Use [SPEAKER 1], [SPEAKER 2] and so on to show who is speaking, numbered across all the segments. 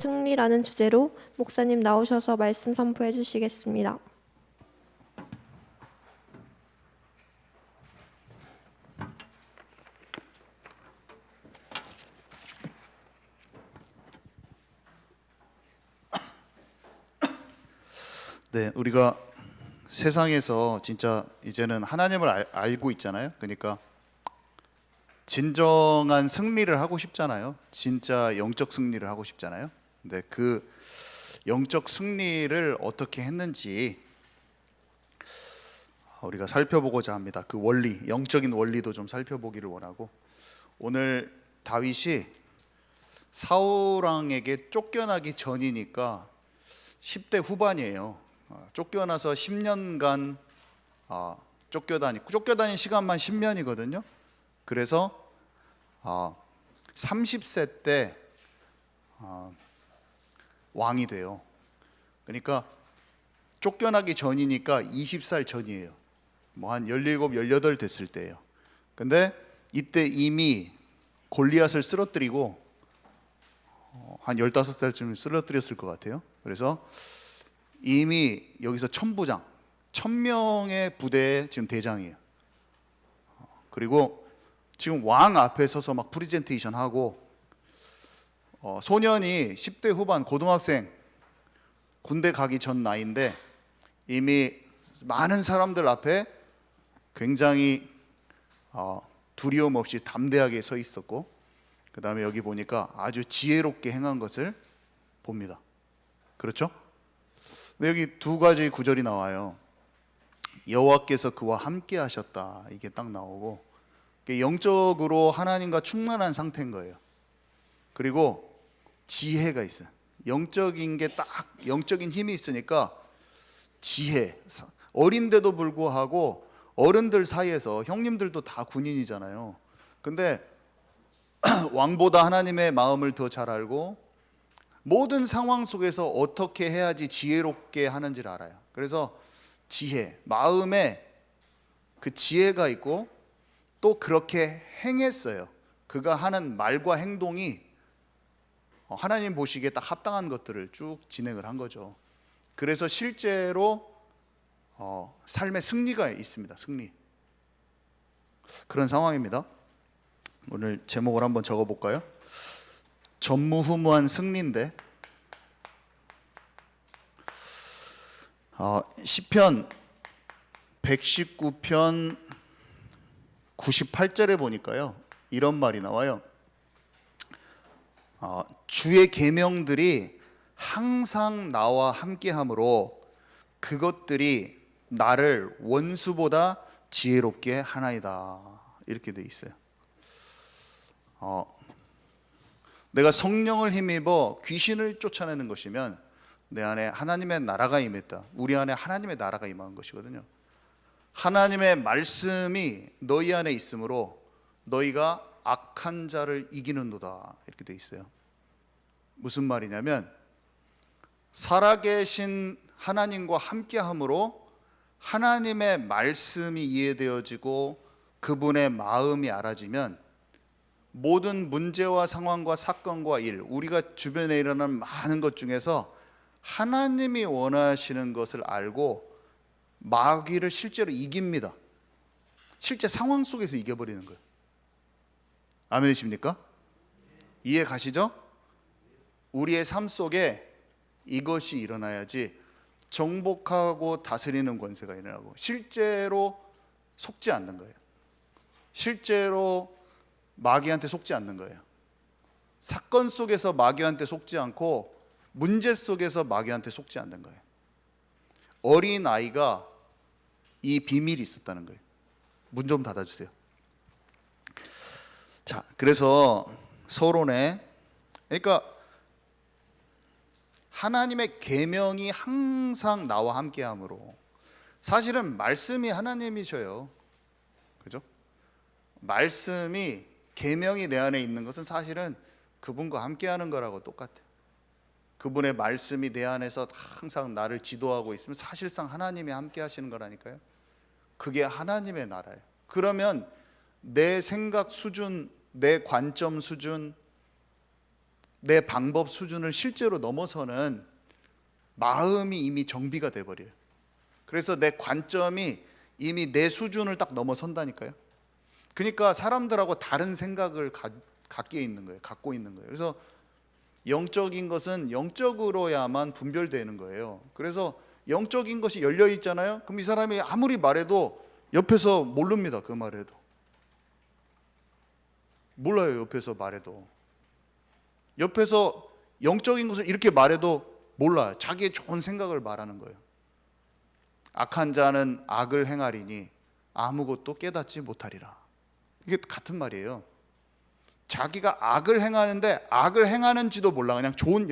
[SPEAKER 1] 승리라는 주제로 목사님 나오셔서 말씀 선포해 주시겠습니다.
[SPEAKER 2] 네, 우리가 세상에서 진짜 이제는 하나님을 알고 있잖아요. 그러니까 진정한 승리를 하고 싶잖아요. 진짜 영적 승리를 하고 싶잖아요. 근데 그 영적 승리를 어떻게 했는지 우리가 살펴보고자 합니다. 그 원리, 영적인 원리도 좀 살펴보기를 원하고, 오늘 다윗이 사울 왕에게 쫓겨나기 전이니까 10대 후반이에요. 쫓겨나서 10년간 쫓겨다닌 시간만 10년이거든요. 그래서 30세 때 왕이 돼요. 그러니까 쫓겨나기 전이니까 20살 전이에요. 뭐 한 17, 18 됐을 때예요. 근데 이때 이미 골리앗을 쓰러뜨리고 한 15살쯤 쓰러뜨렸을 것 같아요. 그래서 이미 여기서 천부장, 1000명의 부대의 지금 대장이에요. 그리고 지금 왕 앞에 서서 막 프리젠테이션 하고, 소년이 10대 후반 고등학생, 군대 가기 전 나이인데 이미 많은 사람들 앞에 굉장히 두려움 없이 담대하게 서 있었고, 그 다음에 여기 보니까 아주 지혜롭게 행한 것을 봅니다. 그렇죠? 근데 여기 두 가지 구절이 나와요. 여호와께서 그와 함께 하셨다, 이게 딱 나오고, 영적으로 하나님과 충만한 상태인 거예요. 그리고 지혜가 있어요. 영적인 게 딱, 영적인 힘이 있으니까 지혜, 어린데도 불구하고 어른들 사이에서, 형님들도 다 군인이잖아요. 근데 왕보다 하나님의 마음을 더 잘 알고 모든 상황 속에서 어떻게 해야지 지혜롭게 하는지를 알아요. 그래서 지혜, 마음에 그 지혜가 있고 또 그렇게 행했어요. 그가 하는 말과 행동이 하나님 보시기에 딱 합당한 것들을 쭉 진행을 한 거죠. 그래서 실제로 삶의 승리가 있습니다. 승리. 그런 상황입니다. 오늘 제목을 한번 적어볼까요? 전무후무한 승리인데, 시편 119편 98절에 보니까요, 이런 말이 나와요. 주의 계명들이 항상 나와 함께하므로 그것들이 나를 원수보다 지혜롭게 하나이다, 이렇게 돼 있어요. 내가 성령을 힘입어 귀신을 쫓아내는 것이면 내 안에 하나님의 나라가 임했다. 우리 안에 하나님의 나라가 임한 것이거든요. 하나님의 말씀이 너희 안에 있으므로 너희가 악한 자를 이기는도다, 이렇게 돼 있어요. 무슨 말이냐면, 살아계신 하나님과 함께함으로 하나님의 말씀이 이해되어지고 그분의 마음이 알아지면 모든 문제와 상황과 사건과 일, 우리가 주변에 일어나는 많은 것 중에서 하나님이 원하시는 것을 알고 마귀를 실제로 이깁니다. 실제 상황 속에서 이겨버리는 거예요. 아멘이십니까? 이해 가시죠? 우리의 삶 속에 이것이 일어나야지 정복하고 다스리는 권세가 일어나고, 실제로 속지 않는 거예요. 실제로 마귀한테 속지 않는 거예요. 사건 속에서 마귀한테 속지 않고 문제 속에서 마귀한테 속지 않는 거예요. 어린 아이가 이 비밀이 있었다는 거예요. 문 좀 닫아주세요. 자, 그래서 서론에, 그러니까 하나님의 계명이 항상 나와 함께함으로, 사실은 말씀이 하나님이셔요. 그죠? 말씀이, 계명이 내 안에 있는 것은 사실은 그분과 함께하는 거라고 똑같아요. 그분의 말씀이 내 안에서 항상 나를 지도하고 있으면 사실상 하나님이 함께 하시는 거라니까요. 그게 하나님의 나라예요. 그러면 내 생각 수준, 내 관점 수준, 내 방법 수준을 실제로 넘어서는 마음이 이미 정비가 돼 버려요. 그래서 내 관점이 이미 내 수준을 딱 넘어선다니까요. 그러니까 사람들하고 다른 생각을 갖고 있는 거예요. 그래서 영적인 것은 영적으로야만 분별되는 거예요. 그래서 영적인 것이 열려 있잖아요. 그럼 이 사람이 아무리 말해도 옆에서 모릅니다. 그 말해도 몰라요. 옆에서 말해도, 옆에서 영적인 것을 이렇게 말해도 몰라요. 자기의 좋은 생각을 말하는 거예요. 악한 자는 악을 행하리니 아무것도 깨닫지 못하리라. 이게 같은 말이에요. 자기가 악을 행하는데 악을 행하는지도 몰라. 그냥 좋은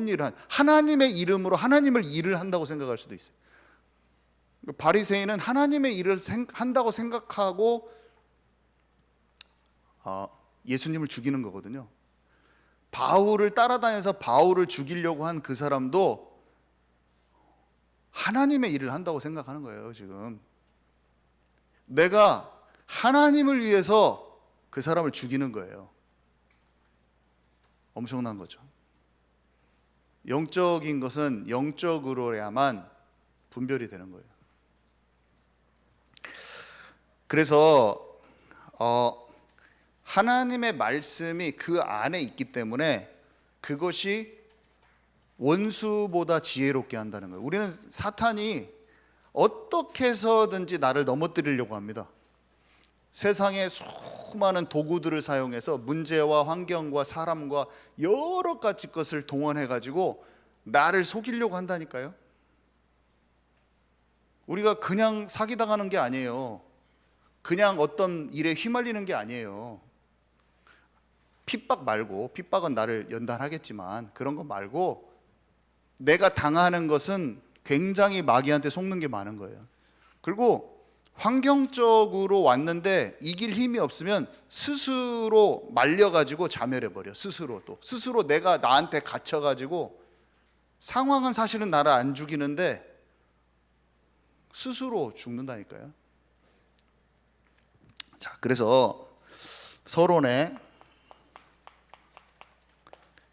[SPEAKER 2] 일을 하나님의 이름으로 하나님을 일을 한다고 생각할 수도 있어요. 바리새인은 하나님의 일을 한다고 생각하고 예수님을 죽이는 거거든요. 바울을 따라다녀서 바울을 죽이려고 한 그 사람도 하나님의 일을 한다고 생각하는 거예요. 지금 내가 하나님을 위해서 그 사람을 죽이는 거예요. 엄청난 거죠. 영적인 것은 영적으로야만 분별이 되는 거예요. 그래서 하나님의 말씀이 그 안에 있기 때문에 그것이 원수보다 지혜롭게 한다는 거예요. 우리는 사탄이 어떻게 해서든지 나를 넘어뜨리려고 합니다. 세상의 수많은 도구들을 사용해서 문제와 환경과 사람과 여러 가지 것을 동원해 가지고 나를 속이려고 한다니까요. 우리가 그냥 사기당하는 게 아니에요. 그냥 어떤 일에 휘말리는 게 아니에요. 핍박 말고, 핍박은 나를 연단하겠지만 그런 거 말고 내가 당하는 것은 굉장히 마귀한테 속는 게 많은 거예요. 그리고 환경적으로 왔는데 이길 힘이 없으면 스스로 말려가지고 자멸해버려. 스스로 내가 나한테 갇혀가지고, 상황은 사실은 나를 안 죽이는데 스스로 죽는다니까요. 자, 그래서 서론에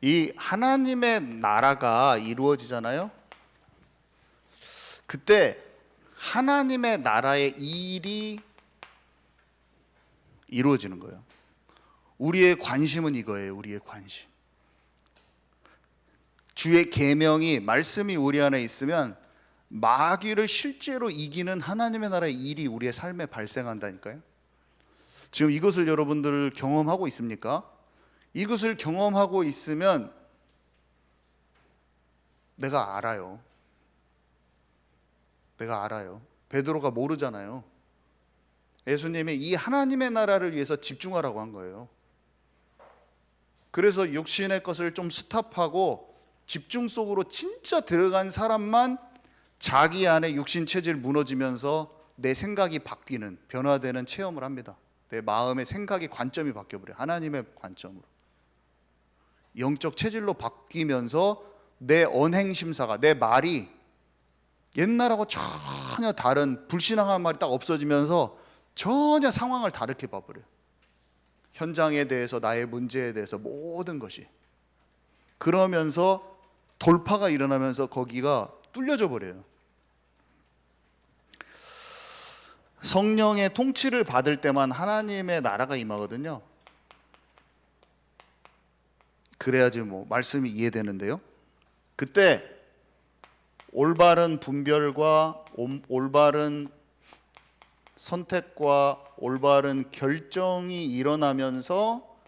[SPEAKER 2] 이 하나님의 나라가 이루어지잖아요. 그때 하나님의 나라의 일이 이루어지는 거예요. 우리의 관심은 이거예요. 우리의 관심. 주의 계명이, 말씀이 우리 안에 있으면 마귀를 실제로 이기는 하나님의 나라의 일이 우리의 삶에 발생한다니까요. 지금 이것을 여러분들 경험하고 있습니까? 이것을 경험하고 있으면 내가 알아요. 베드로가 모르잖아요. 예수님이 이 하나님의 나라를 위해서 집중하라고 한 거예요. 그래서 육신의 것을 좀 스탑하고 집중 속으로 진짜 들어간 사람만 자기 안에 육신 체질 무너지면서 내 생각이 바뀌는, 변화되는 체험을 합니다. 내 마음의 생각의 관점이 바뀌어버려요. 하나님의 관점으로. 영적 체질로 바뀌면서 내 언행심사가, 내 말이 옛날하고 전혀 다른 불신앙한 말이 딱 없어지면서 전혀 상황을 다르게 봐버려요. 현장에 대해서, 나의 문제에 대해서 모든 것이. 그러면서 돌파가 일어나면서 거기가 뚫려져 버려요. 성령의 통치를 받을 때만 하나님의 나라가 임하거든요. 그래야지 말씀이 이해되는데요. 그때 올바른 분별과 올바른 선택과 올바른 결정이 일어나면서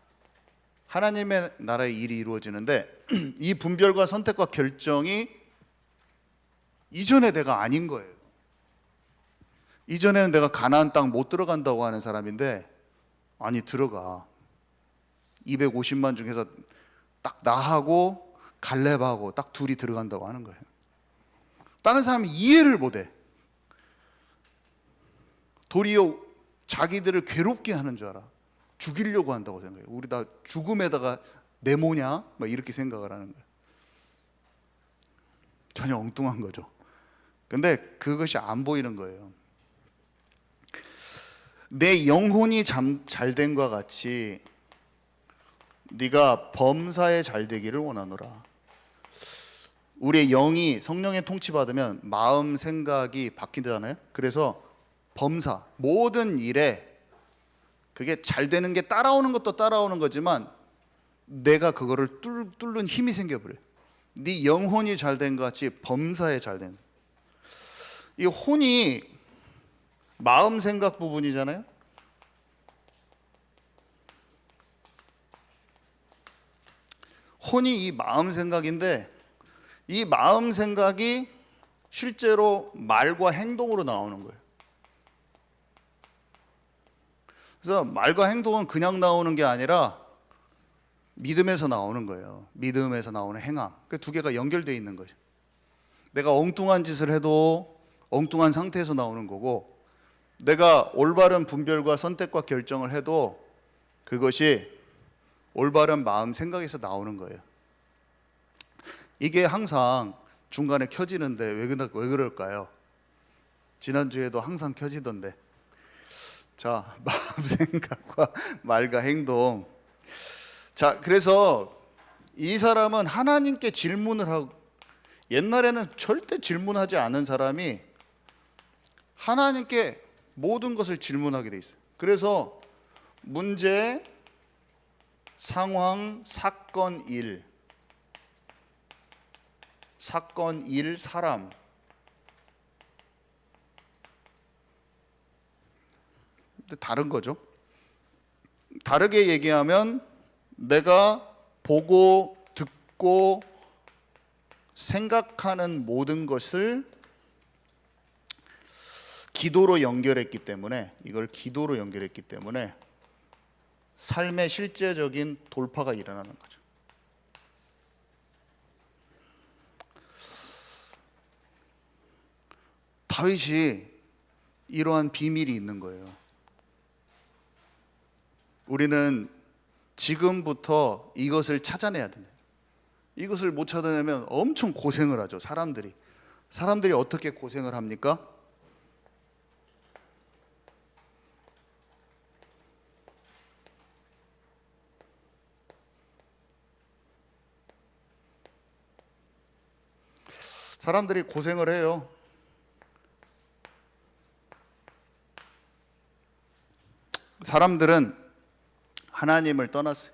[SPEAKER 2] 하나님의 나라의 일이 이루어지는데, 이 분별과 선택과 결정이 이전에 내가 아닌 거예요. 이전에는 내가 가나안 땅 못 들어간다고 하는 사람인데, 아니 들어가. 250만 중에서 딱 나하고 갈렙하고 딱 둘이 들어간다고 하는 거예요. 다른 사람이 이해를 못해. 도리어 자기들을 괴롭게 하는 줄 알아. 죽이려고 한다고 생각해요. 우리 다 죽음에다가 네모냐? 막 이렇게 생각을 하는 거예요. 전혀 엉뚱한 거죠. 근데 그것이 안 보이는 거예요. 내 영혼이 잘된과 같이 네가 범사에 잘 되기를 원하노라. 우리의 영이 성령의 통치받으면 마음 생각이 바뀌잖아요. 그래서 범사, 모든 일에 그게 잘 되는 게 따라오는 것도 따라오는 거지만 내가 그거를 뚫는 힘이 생겨버려요. 네 영혼이 잘 된 것 같이 범사에 잘 된. 이 혼이 마음 생각 부분이잖아요. 혼이 이 마음 생각인데 이 마음 생각이 실제로 말과 행동으로 나오는 거예요. 그래서 말과 행동은 그냥 나오는 게 아니라 믿음에서 나오는 거예요. 믿음에서 나오는 행함. 그 두 개가 연결되어 있는 거죠. 내가 엉뚱한 짓을 해도 엉뚱한 상태에서 나오는 거고, 내가 올바른 분별과 선택과 결정을 해도 그것이 올바른 마음 생각에서 나오는 거예요. 이게 항상 중간에 켜지는데 왜 그럴까요? 지난주에도 항상 켜지던데. 자, 마음 생각과 말과 행동. 자, 그래서 이 사람은 하나님께 질문을 하고, 옛날에는 절대 질문하지 않은 사람이 하나님께 모든 것을 질문하게 돼 있어요. 그래서 문제, 상황, 사건, 일, 사람. 근데 다른 거죠. 다르게 얘기하면 내가 보고 듣고 생각하는 모든 것을 기도로 연결했기 때문에, 이걸 기도로 연결했기 때문에 삶의 실제적인 돌파가 일어나는 거죠. 다윗이 이러한 비밀이 있는 거예요. 우리는 지금부터 이것을 찾아내야 된다. 이것을 못 찾아내면 엄청 고생을 하죠. 사람들이 어떻게 고생을 합니까? 사람들이 고생을 해요. 사람들은 하나님을 떠났어요.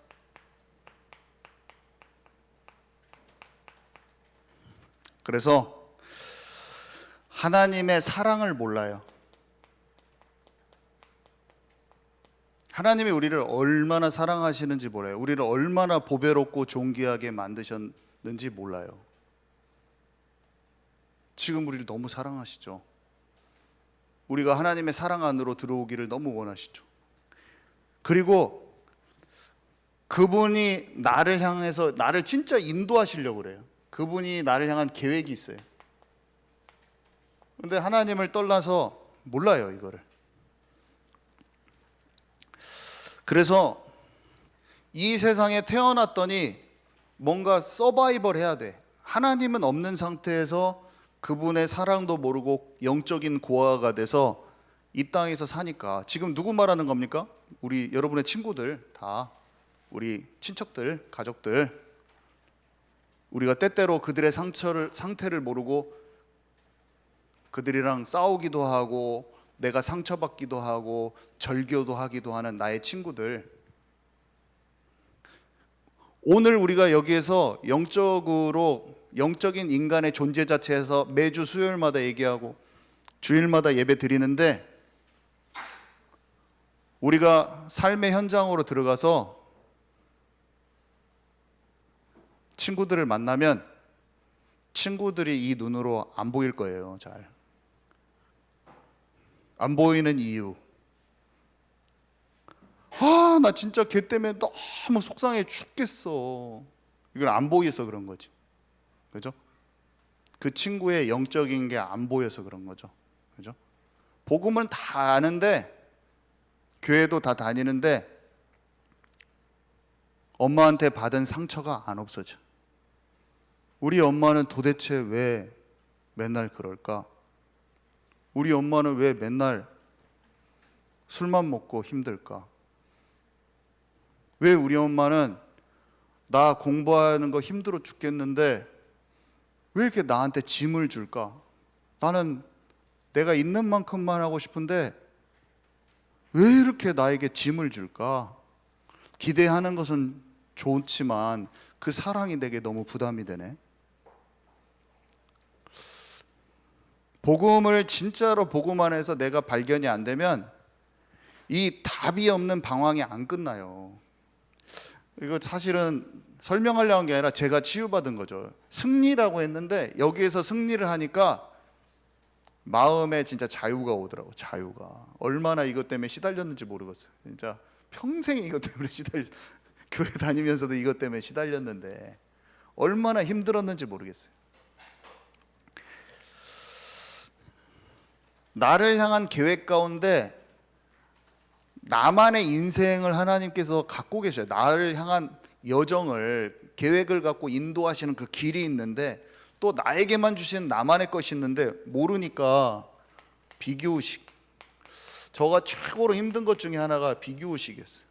[SPEAKER 2] 그래서 하나님의 사랑을 몰라요. 하나님이 우리를 얼마나 사랑하시는지 몰라요. 우리를 얼마나 보배롭고 존귀하게 만드셨는지 몰라요. 지금 우리를 너무 사랑하시죠. 우리가 하나님의 사랑 안으로 들어오기를 너무 원하시죠. 그리고 그분이 나를 향해서 나를 진짜 인도하시려고 그래요. 그분이 나를 향한 계획이 있어요. 근데 하나님을 떠나서 몰라요, 이거를. 그래서 이 세상에 태어났더니 뭔가 서바이벌 해야 돼. 하나님은 없는 상태에서 그분의 사랑도 모르고 영적인 고아가 돼서 이 땅에서 사니까, 지금 누구 말하는 겁니까? 우리 여러분의 친구들, 다 우리 친척들, 가족들, 우리가 때때로 그들의 상태를 모르고 그들이랑 싸우기도 하고 내가 상처받기도 하고 절교도 하기도 하는 나의 친구들, 오늘 우리가 여기에서 영적인 인간의 존재 자체에서 매주 수요일마다 얘기하고 주일마다 예배 드리는데, 우리가 삶의 현장으로 들어가서 친구들을 만나면 친구들이 이 눈으로 안 보일 거예요. 잘 안 보이는 이유, 나 진짜 걔 때문에 너무 속상해 죽겠어, 이걸 안 보여서 그런 거지. 그죠? 그 친구의 영적인 게 안 보여서 그런 거죠. 그죠? 복음은 다 아는데, 교회도 다 다니는데 엄마한테 받은 상처가 안 없어져. 우리 엄마는 도대체 왜 맨날 그럴까? 우리 엄마는 왜 맨날 술만 먹고 힘들까? 왜 우리 엄마는 나 공부하는 거 힘들어 죽겠는데 왜 이렇게 나한테 짐을 줄까? 나는 내가 있는 만큼만 하고 싶은데 왜 이렇게 나에게 짐을 줄까? 기대하는 것은 좋지만 그 사랑이 내게 너무 부담이 되네. 복음을 진짜로 복음 안에서 내가 발견이 안 되면 이 답이 없는 방황이 안 끝나요. 이거 사실은 설명하려는 게 아니라 제가 치유받은 거죠. 승리라고 했는데 여기에서 승리를 하니까 마음에 진짜 자유가 오더라고. 자유가. 얼마나 이것 때문에 시달렸는지 모르겠어요. 진짜 평생 이것 때문에 교회 다니면서도 이것 때문에 시달렸는데 얼마나 힘들었는지 모르겠어요. 나를 향한 계획 가운데 나만의 인생을 하나님께서 갖고 계셔요. 나를 향한 여정을, 계획을 갖고 인도하시는 그 길이 있는데 또 나에게만 주신 나만의 것이 있는데 모르니까 비교의식. 저가 최고로 힘든 것 중에 하나가 비교의식이었어요.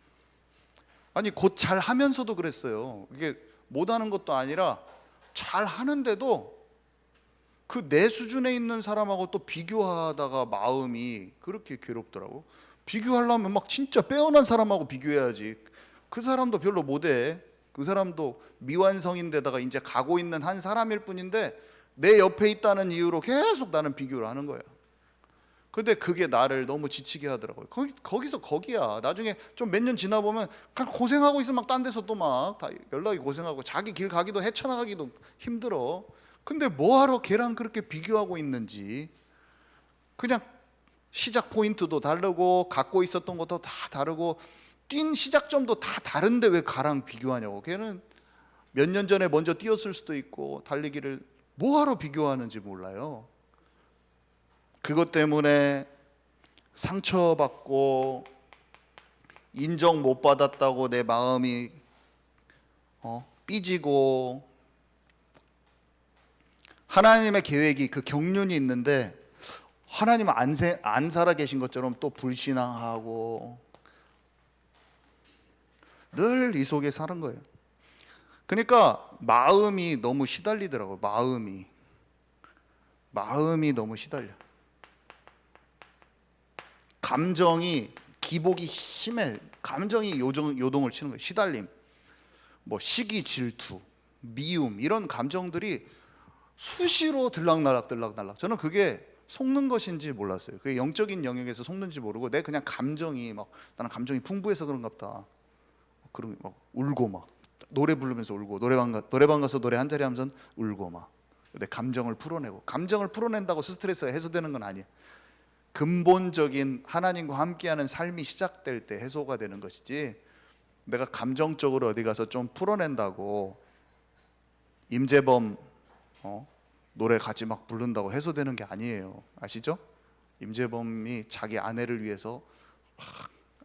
[SPEAKER 2] 아니 곧 잘하면서도 그랬어요. 이게 못하는 것도 아니라 잘하는데도 그 내 수준에 있는 사람하고 또 비교하다가 마음이 그렇게 괴롭더라고. 비교하려면 막 진짜 빼어난 사람하고 비교해야지. 그 사람도 별로 못해. 그 사람도 미완성인데다가 이제 가고 있는 한 사람일 뿐인데 내 옆에 있다는 이유로 계속 나는 비교를 하는 거야. 근데 그게 나를 너무 지치게 하더라고요. 거기서 거기야. 나중에 좀 몇 년 지나 보면 그냥 고생하고 있으면 막 딴 데서 또 막 다 연락이 고생하고 자기 길 가기도 헤쳐나가기도 힘들어. 근데 뭐하러 걔랑 그렇게 비교하고 있는지. 그냥 시작 포인트도 다르고 갖고 있었던 것도 다 다르고 뛴 시작점도 다 다른데 왜 가랑 비교하냐고. 걔는 몇 년 전에 먼저 뛰었을 수도 있고 달리기를 뭐하러 비교하는지 몰라요. 그것 때문에 상처받고 인정 못 받았다고 내 마음이 삐지고, 하나님의 계획이 그 경륜이 있는데 하나님은 안 살아 계신 것처럼 또 불신앙하고 늘 이 속에 사는 거예요. 그러니까 마음이 너무 시달리더라고요. 마음이 너무 시달려. 감정이 기복이 심해. 감정이 요동을 치는 거예요. 시달림, 뭐 시기, 질투, 미움, 이런 감정들이 수시로 들락날락. 저는 그게 속는 것인지 몰랐어요. 그게 영적인 영역에서 속는지 모르고 내 그냥 감정이 막 나는 감정이 풍부해서 그런가 보다. 그러고 막 울고 막 노래 부르면서 울고 노래방 가서 노래 한 자리 하면서 울고 막 내 감정을 풀어내고, 감정을 풀어낸다고 스트레스가 해소되는 건 아니에요. 근본적인 하나님과 함께하는 삶이 시작될 때 해소가 되는 것이지, 내가 감정적으로 어디 가서 좀 풀어낸다고 임재범 노래 같이 막 부른다고 해소되는 게 아니에요. 아시죠? 임재범이 자기 아내를 위해서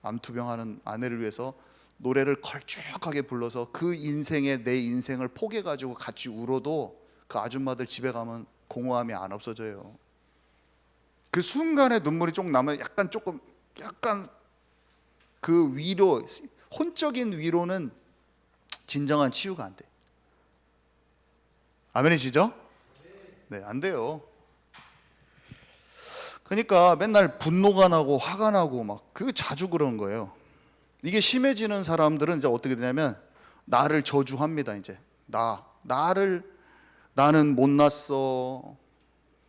[SPEAKER 2] 암투병하는 아내를 위해서 노래를 걸쭉하게 불러서 그 인생에 내 인생을 포개가지고 같이 울어도 그 아줌마들 집에 가면 공허함이 안 없어져요. 그 순간에 눈물이 좀 나면 약간 그 위로, 혼적인 위로는 진정한 치유가 안 돼. 아멘이시죠? 네, 안 돼요. 그러니까 맨날 분노가 나고 화가 나고 막 그 자주 그런 거예요. 이게 심해지는 사람들은 이제 어떻게 되냐면 나를 저주합니다. 이제 나는 못났어.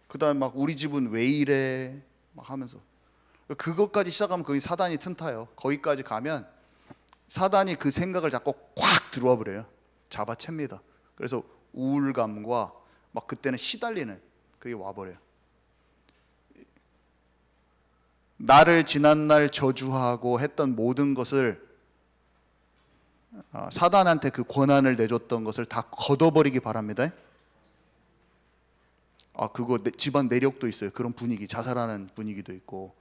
[SPEAKER 2] 그다음 막 우리 집은 왜 이래 막 하면서, 그것까지 시작하면 거기 사단이 틈타요. 거기까지 가면 사단이 그 생각을 자꾸 꽉 들어와 버려요. 잡아챕니다. 그래서 우울감과 막 그때는 시달리는 그게 와버려요. 나를 지난날 저주하고 했던 모든 것을, 사단한테 그 권한을 내줬던 것을 다 걷어버리기 바랍니다. 그거 집안 내력도 있어요. 그런 분위기, 자살하는 분위기도 있고.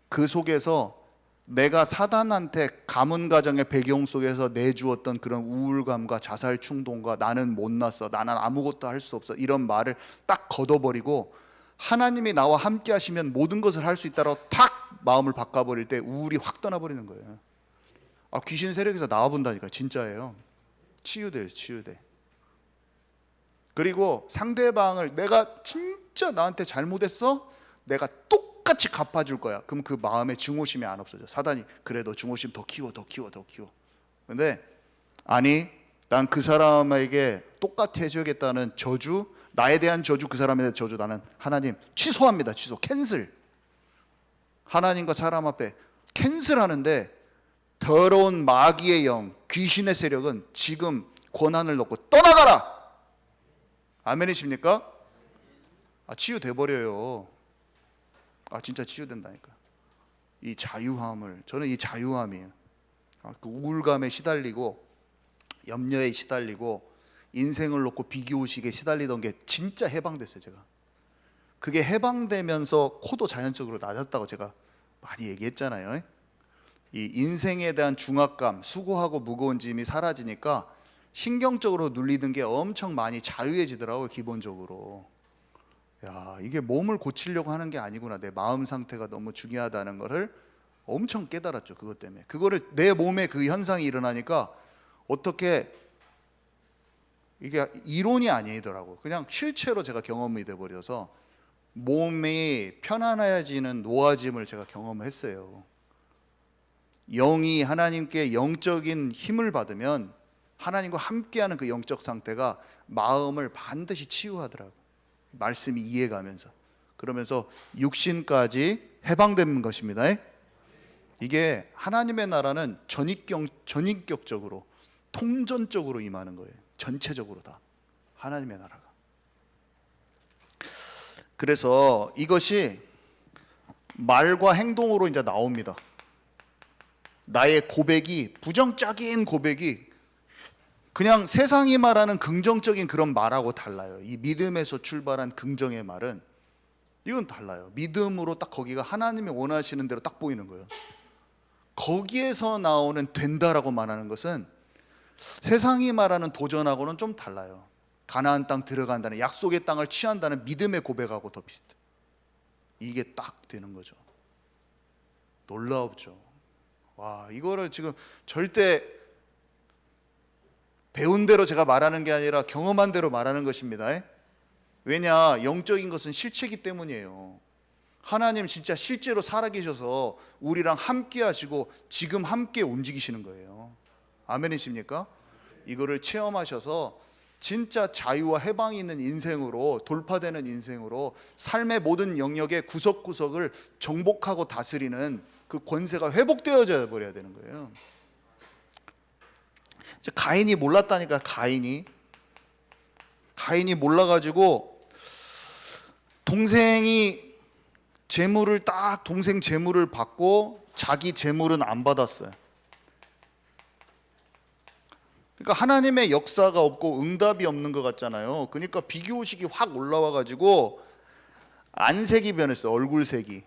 [SPEAKER 2] 그 속에서 내가 사단한테 가문 가정의 배경 속에서 내주었던 그런 우울감과 자살 충동과 나는 못났어, 나는 아무것도 할 수 없어, 이런 말을 딱 걷어버리고 하나님이 나와 함께 하시면 모든 것을 할 수 있다고 탁 마음을 바꿔버릴 때 우울이 확 떠나버리는 거예요. 귀신 세력에서 나와본다니까. 진짜예요. 치유돼요, 치유돼. 그리고 상대방을 내가 진짜 나한테 잘못했어? 내가 똑같이 갚아줄 거야. 그럼 그 마음에 증오심이 안 없어져. 사단이 그래 너 증오심 더 키워, 더 키워, 더 키워. 근데 아니 난 그 사람에게 똑같이 해줘야겠다는 저주, 나에 대한 저주, 그 사람에 대한 저주 나는 하나님 취소합니다. 취소, 캔슬. 하나님과 사람 앞에 캔슬하는데 더러운 마귀의 영, 귀신의 세력은 지금 권한을 놓고 떠나가라. 아멘이십니까? 치유돼 버려요. 진짜 치유된다니까. 이 자유함을, 저는 이 자유함이에요. 그 우울감에 시달리고 염려에 시달리고 인생을 놓고 비교의식에 시달리던 게 진짜 해방됐어요. 제가 그게 해방되면서 코도 자연적으로 낮았다고 제가 많이 얘기했잖아요. 이 인생에 대한 중압감, 수고하고 무거운 짐이 사라지니까 신경적으로 눌리는 게 엄청 많이 자유해지더라고요. 기본적으로 야, 이게 몸을 고치려고 하는 게 아니구나. 내 마음 상태가 너무 중요하다는 거를 엄청 깨달았죠. 그것 때문에. 그거를 내 몸에 그 현상이 일어나니까 어떻게 이게 이론이 아니더라고요. 그냥 실체로 제가 경험이 돼버려서 몸이 편안해지는 노아짐을 제가 경험했어요. 영이 하나님께 영적인 힘을 받으면 하나님과 함께하는 그 영적 상태가 마음을 반드시 치유하더라고요. 말씀이 이해가면서 그러면서 육신까지 해방되는 것입니다. 이게 하나님의 나라는 전인격적으로 통전적으로 임하는 거예요. 전체적으로 다 하나님의 나라가. 그래서 이것이 말과 행동으로 이제 나옵니다. 나의 고백이, 부정적인 고백이 그냥 세상이 말하는 긍정적인 그런 말하고 달라요. 이 믿음에서 출발한 긍정의 말은 이건 달라요. 믿음으로 딱 거기가 하나님이 원하시는 대로 딱 보이는 거예요. 거기에서 나오는 된다라고 말하는 것은 세상이 말하는 도전하고는 좀 달라요. 가나안 땅 들어간다는, 약속의 땅을 취한다는 믿음의 고백하고 더 비슷해요. 이게 딱 되는 거죠. 놀라웠죠. 와, 이거를 지금 절대 배운 대로 제가 말하는 게 아니라 경험한 대로 말하는 것입니다. 왜냐, 영적인 것은 실체이기 때문이에요. 하나님 진짜 실제로 살아계셔서 우리랑 함께 하시고 지금 함께 움직이시는 거예요. 아멘이십니까? 이거를 체험하셔서 진짜 자유와 해방이 있는 인생으로, 돌파되는 인생으로 삶의 모든 영역의 구석구석을 정복하고 다스리는 그 권세가 회복되어져 버려야 되는 거예요. 가인이 몰랐다니까. 가인이 몰라가지고 동생이 재물을 딱, 동생 재물을 받고 자기 재물은 안 받았어요. 그러니까 하나님의 역사가 없고 응답이 없는 것 같잖아요. 그러니까 비교의식이 확 올라와가지고 안색이 변했어요. 얼굴색이.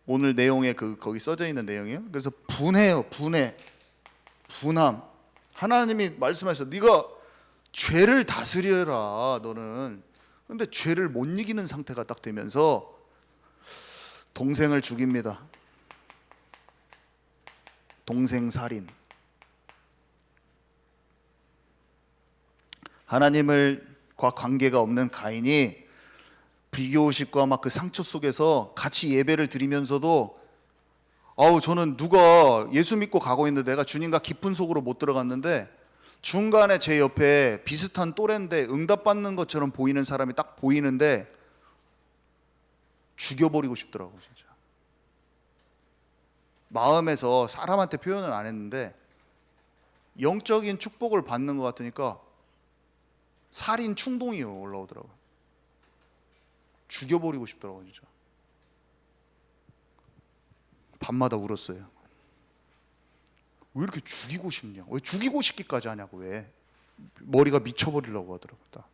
[SPEAKER 2] 오늘 내용에 거기 써져 있는 내용이에요. 그래서 분해요. 분함. 하나님이 말씀하셨어. 네가 죄를 다스려라 너는. 근데 죄를 못 이기는 상태가 딱 되면서 동생을 죽입니다. 동생 살인. 하나님과 관계가 없는 가인이 비교의식과 막 그 상처 속에서 같이 예배를 드리면서도 저는 누가 예수 믿고 가고 있는데 내가 주님과 깊은 속으로 못 들어갔는데 중간에 제 옆에 비슷한 또래인데 응답받는 것처럼 보이는 사람이 딱 보이는데 죽여버리고 싶더라고. 진짜 마음에서 사람한테 표현을 안 했는데 영적인 축복을 받는 것 같으니까 살인 충동이 올라오더라고요. 죽여버리고 싶더라고요. 진짜 밤마다 울었어요. 왜 이렇게 죽이고 싶냐? 왜 죽이고 싶기까지 하냐고. 왜? 머리가 미쳐버리려고 하더라고요.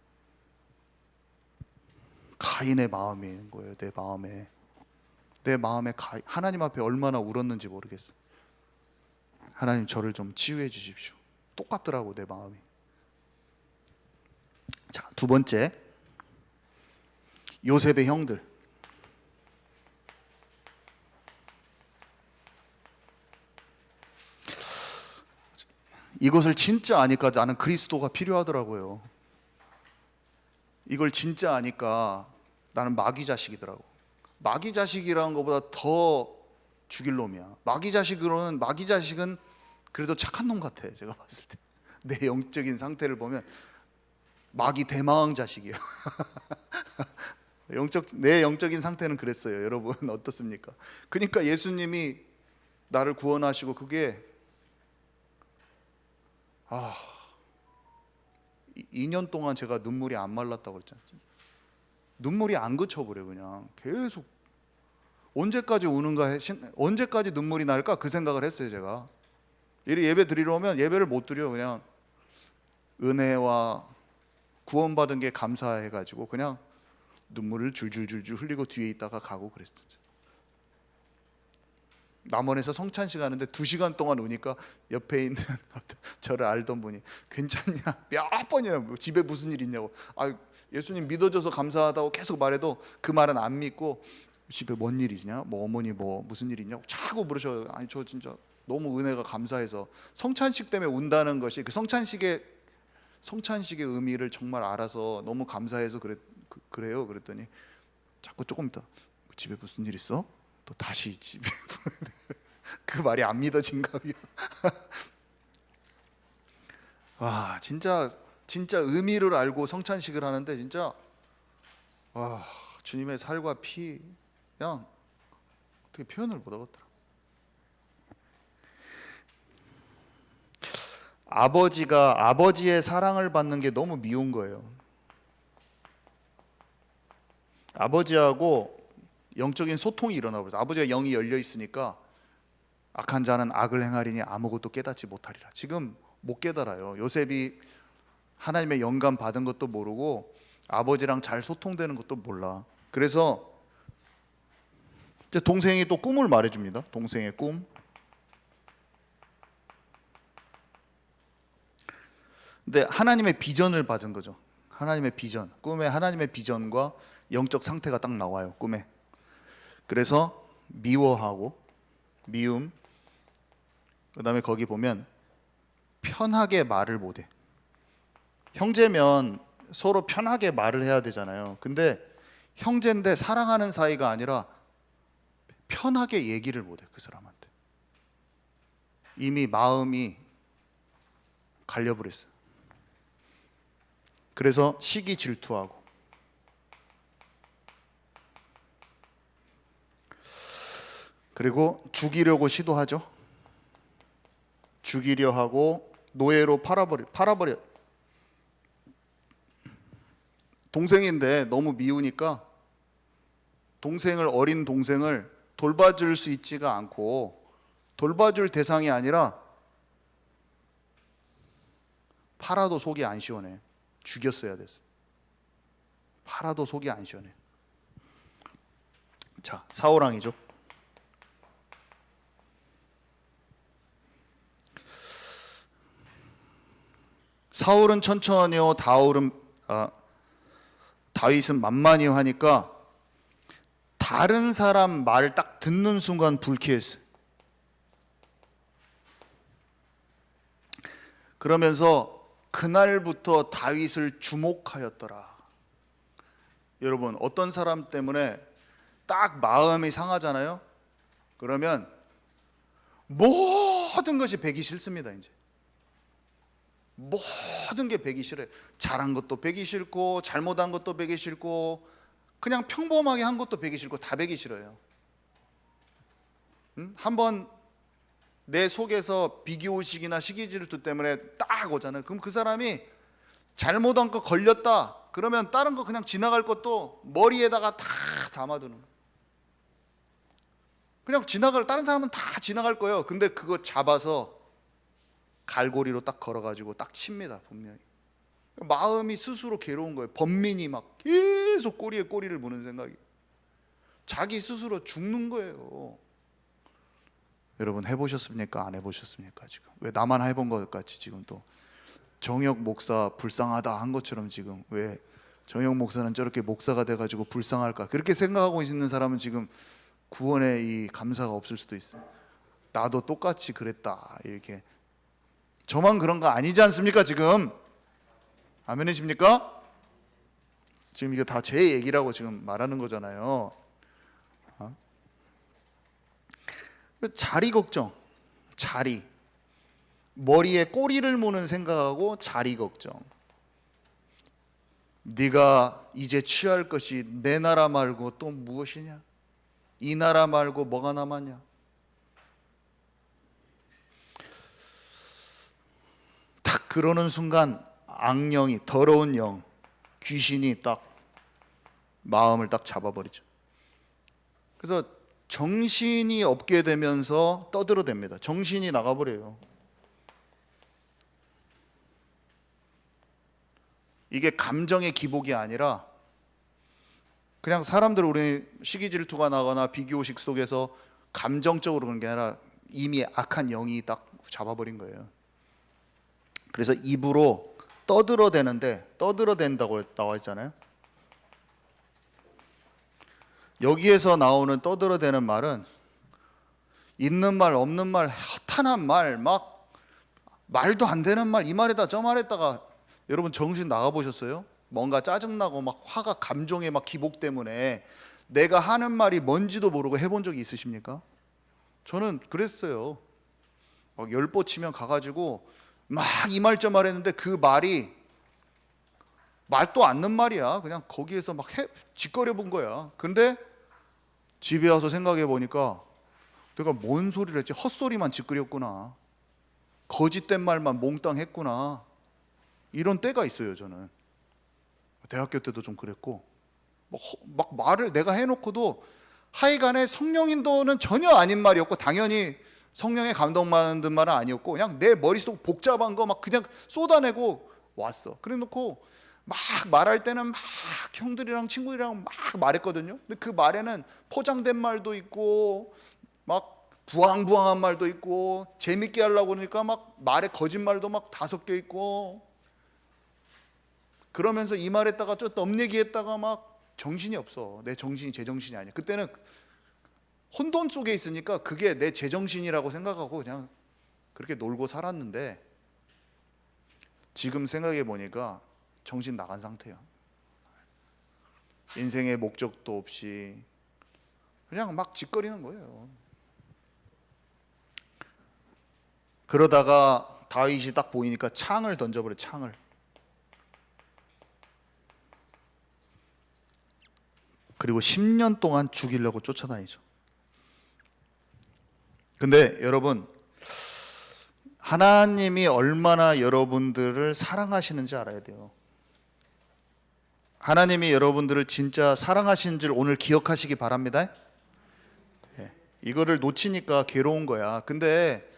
[SPEAKER 2] 가인의 마음이 있는 거예요. 내 마음에 하나님 앞에 얼마나 울었는지 모르겠어. 하나님 저를 좀 치유해 주십시오. 똑같더라고 내 마음이. 자, 두 번째, 요셉의 형들. 이것을 진짜 아니까 나는 그리스도가 필요하더라고요. 이걸 진짜 아니까 나는 마귀 자식이더라고. 마귀 자식이라는 것보다 더 죽일 놈이야. 마귀 자식은 그래도 착한 놈 같아. 제가 봤을 때 내 영적인 상태를 보면 마귀 대마왕 자식이야. 내 영적인 상태는 그랬어요. 여러분 어떻습니까? 그러니까 예수님이 나를 구원하시고 그게 2년 동안 제가 눈물이 안 말랐다고 그랬잖아요. 눈물이 안 그쳐버려. 그냥 계속 언제까지 우는가, 언제까지 눈물이 날까 그 생각을 했어요. 제가 예배 드리러 오면 예배를 못 드려. 그냥 은혜와 구원받은 게 감사해가지고 그냥 눈물을 줄줄줄줄 흘리고 뒤에 있다가 가고 그랬었죠. 남원에서 성찬식 하는데 2시간 동안 우니까 옆에 있는 저를 알던 분이 괜찮냐? 몇 번이나 집에 무슨 일 있냐고. 예수님 믿어줘서 감사하다고 계속 말해도 그 말은 안 믿고 집에 뭔 일이냐? 뭐 어머니 뭐 무슨 일 있냐고 자꾸 물으셔요. 아니 저 진짜 너무 은혜가 감사해서 성찬식 때문에 운다는 것이 그 성찬식의 의미를 정말 알아서 너무 감사해서 그래요. 그랬더니 자꾸 조금 있다 집에 무슨 일 있어? 또 다시 집에 그 말이 안 믿어진가 봐요. 와 진짜 의미를 알고 성찬식을 하는데 진짜 주님의 살과 피 그냥 어떻게 표현을 못 하겠더라. 아버지의 사랑을 받는 게 너무 미운 거예요. 아버지하고 영적인 소통이 일어나 버려서 아버지가 영이 열려 있으니까 악한 자는 악을 행하리니 아무것도 깨닫지 못하리라. 지금 못 깨달아요. 요셉이 하나님의 영감 받은 것도 모르고 아버지랑 잘 소통되는 것도 몰라. 그래서 이제 동생이 또 꿈을 말해줍니다. 동생의 꿈. 근데 하나님의 비전을 받은 거죠. 하나님의 비전, 꿈에 하나님의 비전과 영적 상태가 딱 나와요. 꿈에. 그래서 미워하고 미움, 그다음에 거기 보면 편하게 말을 못해. 형제면 서로 편하게 말을 해야 되잖아요. 근데 형제인데 사랑하는 사이가 아니라 편하게 얘기를 못해. 그 사람한테 이미 마음이 갈려버렸어요. 그래서 시기 질투하고 그리고 죽이려고 시도하죠. 죽이려 하고 노예로 팔아버려. 동생인데 너무 미우니까 어린 동생을 돌봐줄 수 있지가 않고 돌봐줄 대상이 아니라 팔아도 속이 안 시원해. 죽였어야 됐어. 팔아도 속이 안 시원해. 자, 사호랑이죠. 사울은 천천히요, 다윗은 만만히요 하니까 다른 사람 말 딱 듣는 순간 불쾌했어요. 그러면서 그날부터 다윗을 주목하였더라. 여러분 어떤 사람 때문에 딱 마음이 상하잖아요. 그러면 모든 것이 배기 싫습니다. 이제 모든 게 배기 싫어요. 잘한 것도 배기 싫고 잘못한 것도 배기 싫고 그냥 평범하게 한 것도 배기 싫고 다 배기 싫어요. 한번 내 속에서 비교의식이나 시기질투 때문에 딱 오잖아요. 그럼 그 사람이 잘못한 거 걸렸다 그러면 다른 거 그냥 지나갈 것도 머리에다가 다 담아두는 거예요. 그냥 다른 사람은 다 지나갈 거예요. 근데 그거 잡아서 갈고리로 딱 걸어가지고 딱 칩니다. 분명히 마음이 스스로 괴로운 거예요. 번민이 막 계속 꼬리에 꼬리를 무는 생각이 자기 스스로 죽는 거예요. 여러분 해보셨습니까? 안 해보셨습니까? 지금 왜 나만 해본 것 같이 지금 또 정혁 목사 불쌍하다 한 것처럼 지금 왜 정혁 목사는 저렇게 목사가 돼가지고 불쌍할까 그렇게 생각하고 있는 사람은 지금 구원의 이 감사가 없을 수도 있어요. 나도 똑같이 그랬다 이렇게 저만 그런 거 아니지 않습니까? 지금 아멘이십니까? 지금 이게 다 제 얘기라고 지금 말하는 거잖아요. 자리 걱정, 자리, 머리에 꼬리를 무는 생각하고 자리 걱정. 네가 이제 취할 것이 내 나라 말고 또 무엇이냐? 이 나라 말고 뭐가 남았냐? 딱 그러는 순간 악령이, 더러운 영, 귀신이 딱 마음을 딱 잡아버리죠. 그래서 정신이 없게 되면서 떠들어댑니다. 정신이 나가버려요. 이게 감정의 기복이 아니라 그냥 사람들, 우리 시기 질투가 나거나 비교식 속에서 감정적으로 그런 게 아니라 이미 악한 영이 딱 잡아버린 거예요. 그래서 입으로 떠들어대는데, 떠들어댄다고 나와 있잖아요. 여기에서 나오는 떠들어대는 말은 있는 말 없는 말, 허탄한 말, 막 말도 안 되는 말, 이 말에다 저 말에다가, 여러분 정신 나가보셨어요? 뭔가 짜증나고 막 화가, 감정의 막 기복 때문에 내가 하는 말이 뭔지도 모르고 해본 적이 있으십니까? 저는 그랬어요. 막 열뻗치면 가가지고 막 이 말 저 말 했는데 그 말이 말도 않는 말이야. 그냥 거기에서 막 짓거려 본 거야. 근데 집에 와서 생각해 보니까 내가 뭔 소리를 했지? 헛소리만 짓거렸구나. 거짓된 말만 몽땅 했구나. 이런 때가 있어요. 저는 대학교 때도 좀 그랬고, 막 말을 내가 해놓고도 하여간에 성령 인도는 전혀 아닌 말이었고, 당연히 성령의 감동받은 말은 아니었고, 그냥 내 머릿속 복잡한 거 막 그냥 쏟아내고 왔어. 그래 놓고 막 말할 때는 막 형들이랑 친구들이랑 막 말했거든요. 근데 그 말에는 포장된 말도 있고 막 부황부황한 말도 있고, 재밌게 하려고 그러니까 막 말에 거짓말도 막 다 섞여 있고, 그러면서 이 말했다가 저 넘 얘기했다가 막 정신이 없어. 내 정신이 제정신이 아니야. 그때는 혼돈 속에 있으니까 그게 내 제정신이라고 생각하고 그냥 그렇게 놀고 살았는데, 지금 생각해 보니까 정신 나간 상태야. 인생의 목적도 없이 그냥 막 짓거리는 거예요. 그러다가 다윗이 딱 보이니까 창을 던져버려. 창을. 그리고 10년 동안 죽이려고 쫓아다니죠. 근데 여러분, 하나님이 얼마나 여러분들을 사랑하시는지 알아야 돼요. 하나님이 여러분들을 진짜 사랑하시는 줄 오늘 기억하시기 바랍니다. 이거를 놓치니까 괴로운 거야. 근데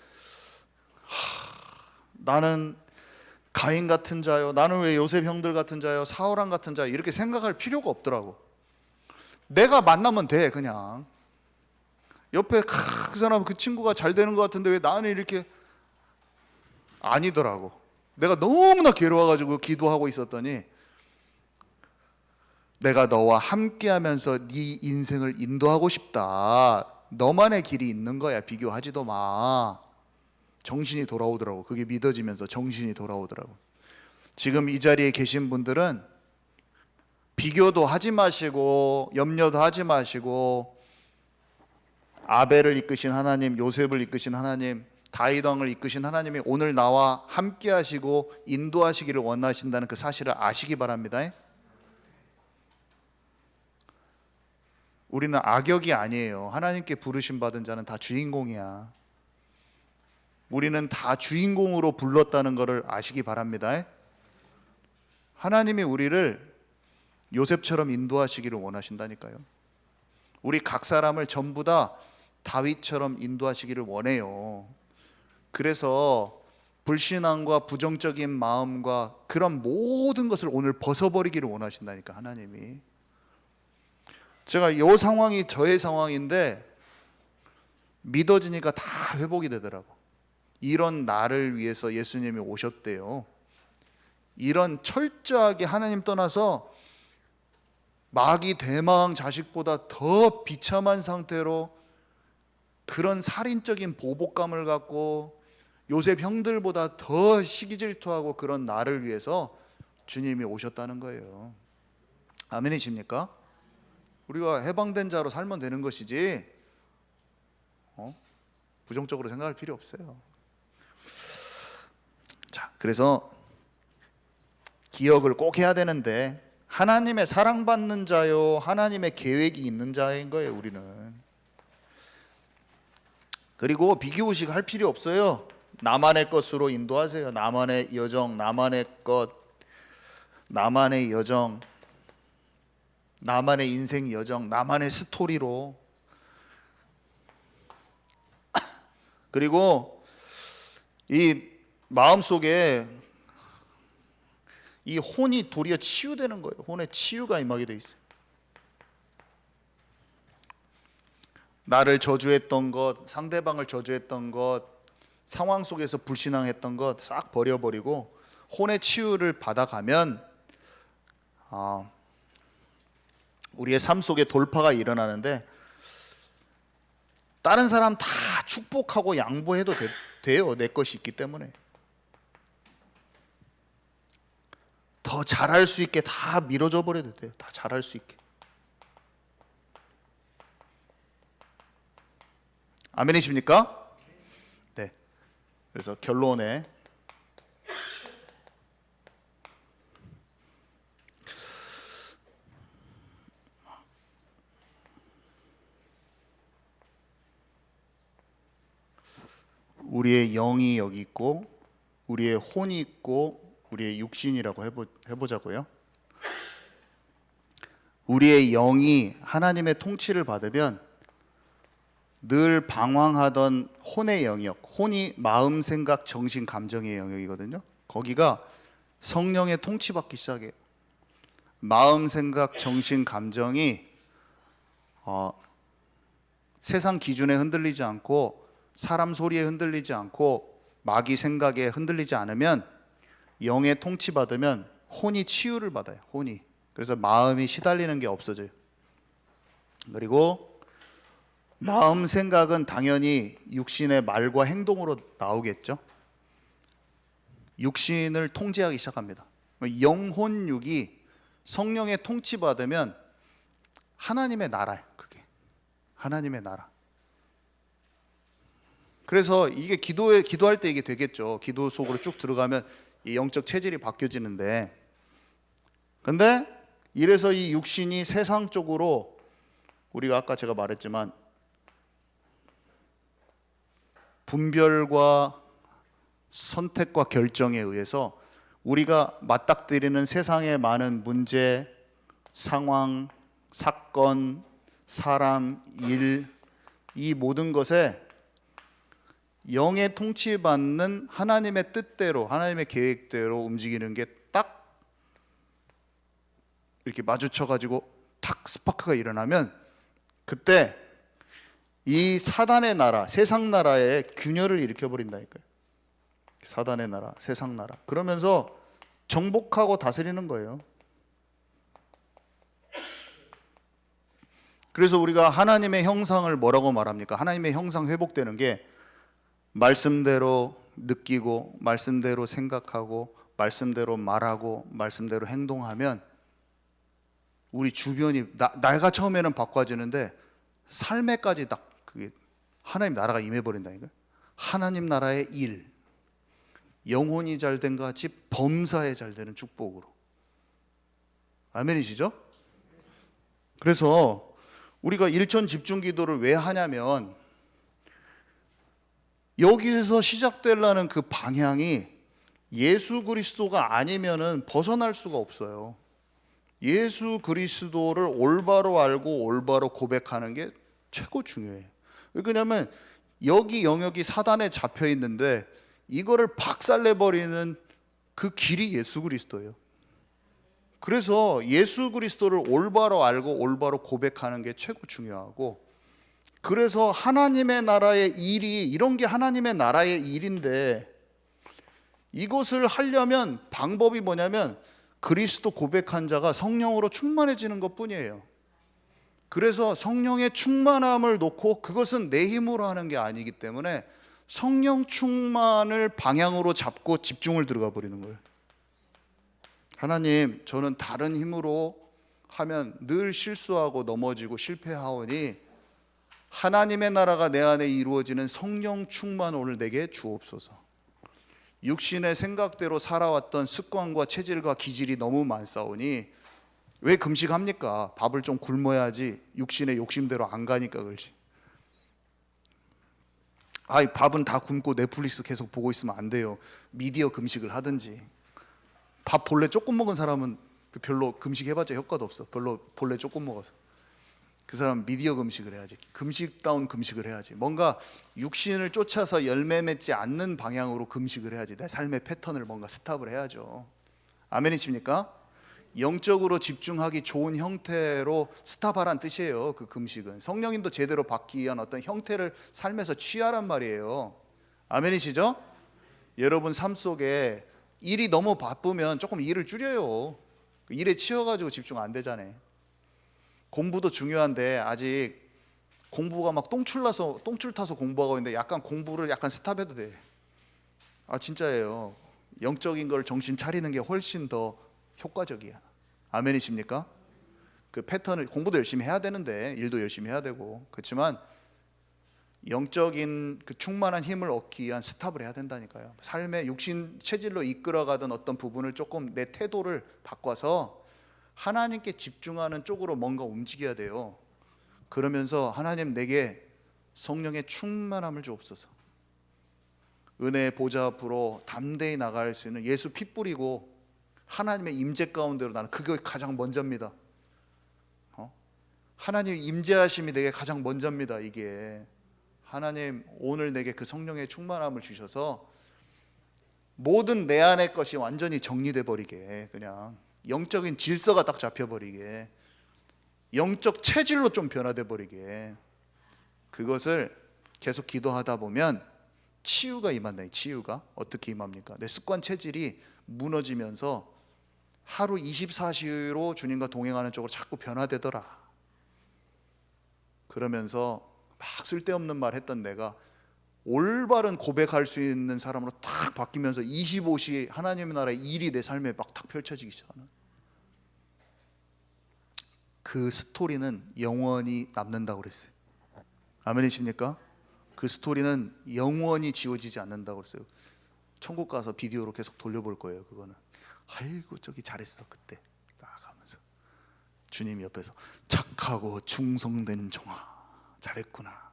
[SPEAKER 2] 나는 가인 같은 자요, 나는 왜 요셉 형들 같은 자요, 사울왕 같은 자요, 이렇게 생각할 필요가 없더라고. 내가 만나면 돼. 그냥 옆에 그 사람, 그 친구가 잘 되는 것 같은데 왜 나는 이렇게, 아니더라고. 내가 너무나 괴로워가지고 기도하고 있었더니, 내가 너와 함께하면서 네 인생을 인도하고 싶다. 너만의 길이 있는 거야. 비교하지도 마. 정신이 돌아오더라고. 그게 믿어지면서 정신이 돌아오더라고. 지금 이 자리에 계신 분들은 비교도 하지 마시고 염려도 하지 마시고, 아벨을 이끄신 하나님, 요셉을 이끄신 하나님, 다윗 왕을 이끄신 하나님이 오늘 나와 함께 하시고 인도하시기를 원하신다는 그 사실을 아시기 바랍니다. 우리는 악역이 아니에요. 하나님께 부르심 받은 자는 다 주인공이야. 우리는 다 주인공으로 불렀다는 것을 아시기 바랍니다. 하나님이 우리를 요셉처럼 인도하시기를 원하신다니까요. 우리 각 사람을 전부 다 다윗처럼 인도하시기를 원해요. 그래서 불신앙과 부정적인 마음과 그런 모든 것을 오늘 벗어버리기를 원하신다니까, 하나님이. 제가 이 상황이 저의 상황인데 믿어지니까 다 회복이 되더라고. 이런 나를 위해서 예수님이 오셨대요. 이런 철저하게 하나님 떠나서 마귀 대망 자식보다 더 비참한 상태로 그런 살인적인 보복감을 갖고 요셉 형들보다 더 시기질투하고 그런 나를 위해서 주님이 오셨다는 거예요. 아멘이십니까? 우리가 해방된 자로 살면 되는 것이지 부정적으로 생각할 필요 없어요. 자, 그래서 기억을 꼭 해야 되는데 하나님의 사랑받는 자요, 하나님의 계획이 있는 자인 거예요, 우리는. 그리고 비교의식 할 필요 없어요. 나만의 것으로 인도하세요. 나만의 여정, 나만의 것, 나만의 여정, 나만의 인생 여정, 나만의 스토리로. 그리고 이 마음속에 이 혼이 도리어 치유되는 거예요. 혼의 치유가 임하게 돼 있어요. 나를 저주했던 것, 상대방을 저주했던 것, 상황 속에서 불신앙했던 것 싹 버려버리고 혼의 치유를 받아가면 우리의 삶 속에 돌파가 일어나는데 다른 사람 다 축복하고 양보해도 돼요. 내 것이 있기 때문에. 더 잘할 수 있게 다 밀어줘 버려도 돼요. 다 잘할 수 있게. 아멘이십니까? 네. 그래서 결론에 우리의 영이 여기 있고 우리의 혼이 있고 우리의 육신이라고 해보자고요. 우리의 영이 하나님의 통치를 받으면 늘 방황하던 혼의 영역, 혼이 마음, 생각, 정신, 감정의 영역이거든요. 거기가 성령의 통치받기 시작해요. 마음, 생각, 정신, 감정이 세상 기준에 흔들리지 않고 사람 소리에 흔들리지 않고 마귀 생각에 흔들리지 않으면 영의 통치받으면 혼이 치유를 받아요. 혼이. 그래서 마음이 시달리는 게 없어져요. 그리고 마음 생각은 당연히 육신의 말과 행동으로 나오겠죠. 육신을 통제하기 시작합니다. 영혼육이 성령의 통치받으면 하나님의 나라예요. 그게 하나님의 나라. 그래서 이게 기도할 때 이게 되겠죠. 기도 속으로 쭉 들어가면 이 영적 체질이 바뀌어지는데, 근데 이래서 이 육신이 세상 쪽으로, 우리가 아까 제가 말했지만 분별과 선택과 결정에 의해서 우리가 맞닥뜨리는 세상의 많은 문제, 상황, 사건, 사람, 일, 이 모든 것에 영의 통치받는 하나님의 뜻대로, 하나님의 계획대로 움직이는 게 딱 이렇게 마주쳐가지고 탁 스파크가 일어나면 그때 이 사단의 나라, 세상 나라의 균열을 일으켜버린다니까요. 사단의 나라, 세상 나라. 그러면서 정복하고 다스리는 거예요. 그래서 우리가 하나님의 형상을 뭐라고 말합니까? 하나님의 형상 회복되는 게 말씀대로 느끼고 말씀대로 생각하고 말씀대로 말하고 말씀대로 행동하면 우리 주변이 내가 처음에는 바꿔지는데 삶에까지 딱 그게 하나님 나라가 임해버린다니까요. 하나님 나라의 일, 영혼이 잘된 것 같이 범사에 잘되는 축복으로. 아멘이시죠? 그래서 우리가 일천 집중 기도를 왜 하냐면 여기에서 시작되려는 그 방향이 예수 그리스도가 아니면은 벗어날 수가 없어요. 예수 그리스도를 올바로 알고 올바로 고백하는 게 최고 중요해요. 왜냐하면 여기 영역이 사단에 잡혀 있는데 이거를 박살내버리는 그 길이 예수 그리스도예요. 그래서 예수 그리스도를 올바로 알고 올바로 고백하는 게 최고 중요하고, 그래서 하나님의 나라의 일이, 이런 게 하나님의 나라의 일인데 이것을 하려면 방법이 뭐냐면 그리스도 고백한 자가 성령으로 충만해지는 것뿐이에요. 그래서 성령의 충만함을 놓고 그것은 내 힘으로 하는 게 아니기 때문에 성령 충만을 방향으로 잡고 집중을 들어가 버리는 거예요. 하나님, 저는 다른 힘으로 하면 늘 실수하고 넘어지고 실패하오니 하나님의 나라가 내 안에 이루어지는 성령 충만 오늘 내게 주옵소서. 육신의 생각대로 살아왔던 습관과 체질과 기질이 너무 많사오니 왜 금식합니까? 밥을 좀 굶어야지 육신의 욕심대로 안 가니까 그렇지. 밥은 다 굶고 넷플릭스 계속 보고 있으면 안 돼요. 미디어 금식을 하든지. 밥 본래 조금 먹은 사람은 별로 금식해봤자 효과도 없어. 별로 본래 조금 먹어서. 그 사람 미디어 금식을 해야지. 금식다운 금식을 해야지. 뭔가 육신을 쫓아서 열매 맺지 않는 방향으로 금식을 해야지. 내 삶의 패턴을 뭔가 스탑을 해야죠. 아멘이십니까? 영적으로 집중하기 좋은 형태로 스탑하란 뜻이에요. 그 금식은 성령님도 제대로 받기 위한 어떤 형태를 삶에서 취하란 말이에요. 아멘이시죠? 여러분 삶 속에 일이 너무 바쁘면 조금 일을 줄여요. 일에 치여가지고 집중 안 되잖아요. 공부도 중요한데 아직 공부가 막 똥줄 타서 공부하고 있는데 약간 공부를 약간 스탑해도 돼. 진짜예요. 영적인 걸 정신 차리는 게 훨씬 더 효과적이야. 아멘이십니까? 그 패턴을 공부도 열심히 해야 되는데 일도 열심히 해야 되고 그렇지만 영적인 그 충만한 힘을 얻기 위한 스탑을 해야 된다니까요. 삶의 육신 체질로 이끌어가던 어떤 부분을 조금 내 태도를 바꿔서 하나님께 집중하는 쪽으로 뭔가 움직여야 돼요. 그러면서 하나님 내게 성령의 충만함을 주옵소서. 은혜의 보좌 앞으로 담대히 나갈 수 있는 예수 피 뿌리고 하나님의 임재 가운데로 나는 그게 가장 먼저입니다. 하나님의 임재하심이 내게 가장 먼저입니다. 이게 하나님 오늘 내게 그 성령의 충만함을 주셔서 모든 내 안의 것이 완전히 정리돼 버리게, 그냥 영적인 질서가 딱 잡혀 버리게, 영적 체질로 좀 변화돼 버리게, 그것을 계속 기도하다 보면 치유가 임한다. 치유가 어떻게 임합니까? 내 습관 체질이 무너지면서 하루 24시로 주님과 동행하는 쪽으로 자꾸 변화되더라. 그러면서 막 쓸데없는 말 했던 내가 올바른 고백할 수 있는 사람으로 탁 바뀌면서 25시 하나님의 나라의 일이 내 삶에 막 탁 펼쳐지기 시작하는, 그 스토리는 영원히 남는다고 그랬어요. 아멘이십니까? 그 스토리는 영원히 지워지지 않는다고 그랬어요. 천국 가서 비디오로 계속 돌려볼 거예요. 그거는 아이고 저기 잘했어 그때 나가면서 주님이 옆에서 착하고 충성된 종아 잘했구나.